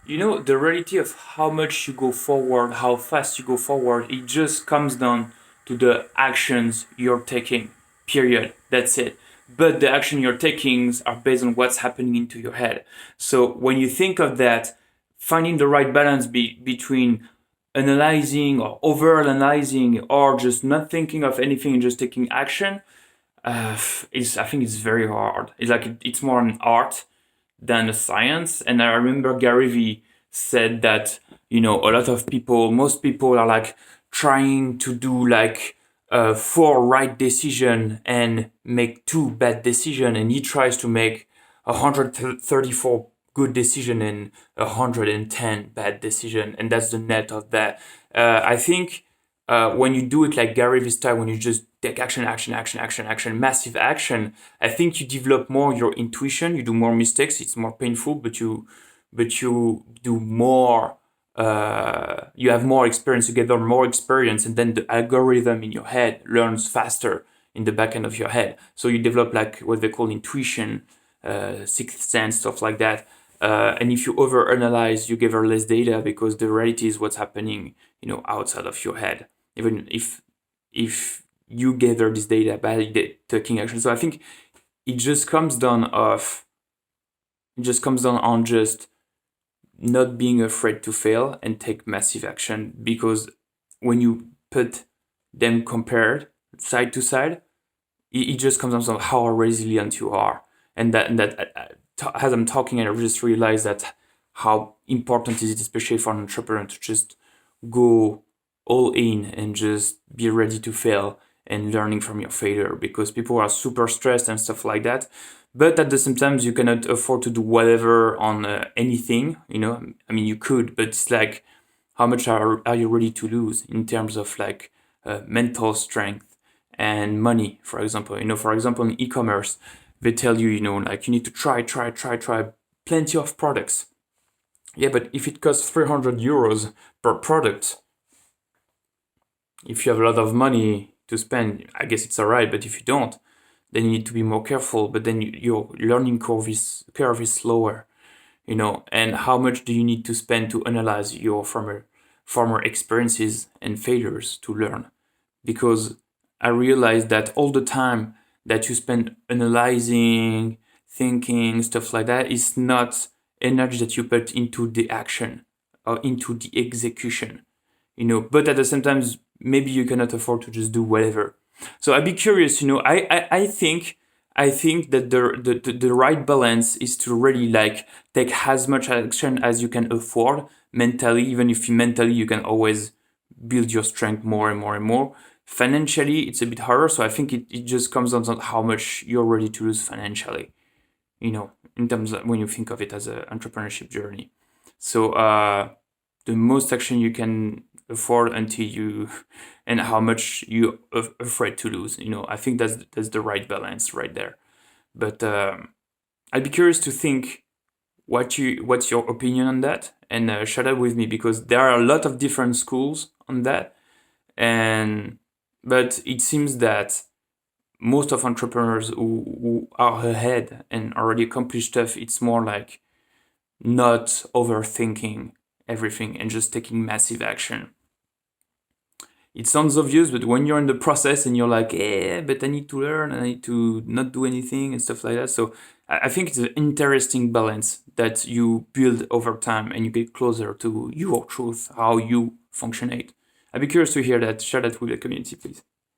The reality of how much you go forward, how fast you go forward, it just comes down to the actions you're taking. Period. That's it. But the action you're taking are based on what's happening into your head. So when you think of that, finding the right balance between analyzing or over analyzing or just not thinking of anything and just taking action is I think it's very hard. It's like it's more an art than a science. And I remember Gary Vee said that, a lot of people, most people are like trying to do like four right decision and make two bad decision. And he tries to make 134 good decision and 110 bad decision. And that's the net of that. I think when you do it like Gary Vee style, when you just take action, action, action, action, action, massive action, I think you develop more your intuition. You do more mistakes. It's more painful, but you do more. You have more experience. You gather more experience, and then the algorithm in your head learns faster in the back end of your head. So you develop like what they call intuition, sixth sense, stuff like that. And if you overanalyze, you gather less data because the reality is what's happening, outside of your head. Even if you gather this data by taking action. So I think it just comes down of it just comes down on just not being afraid to fail and take massive action, because when you put them compared side to side, it just comes down to how resilient you are. And that as I'm talking, I just realized that how important is it, especially for an entrepreneur, to just go all in and just be ready to fail and learning from your failure, because people are super stressed and stuff like that. But at the same time, you cannot afford to do whatever on anything. I mean, you could, but it's like, how much are you ready to lose in terms of like mental strength and money, for example. For example, in e-commerce, they tell you, like you need to try plenty of products. Yeah, but if it costs 300 euros per product, if you have a lot of money to spend, I guess it's all right. But if you don't, then you need to be more careful. But then your learning curve is slower, And how much do you need to spend to analyze your former experiences and failures to learn? Because I realized that all the time that you spend analyzing, thinking, stuff like that is not energy that you put into the action or into the execution. But at the same time, maybe you cannot afford to just do whatever. So I'd be curious. I think that the right balance is to really like take as much action as you can afford mentally. Even if mentally you can always build your strength more and more and more. Financially, it's a bit harder. So I think it just comes down to how much you're ready to lose financially. In terms of when you think of it as an entrepreneurship journey. So the most action you can afford until you and how much you afraid to lose. I think that's the right balance right there. But I'd be curious to think what's your opinion on that, and share that with me, because there are a lot of different schools on that. And but it seems that most of entrepreneurs who are ahead and already accomplished stuff, it's more like not overthinking everything and just taking massive action. It sounds obvious, but when you're in the process and you're like, but I need to learn, I need to not do anything and stuff like that. So I think it's an interesting balance that you build over time and you get closer to your truth, how you functionate. I'd be curious to hear that. Share that with the community, please.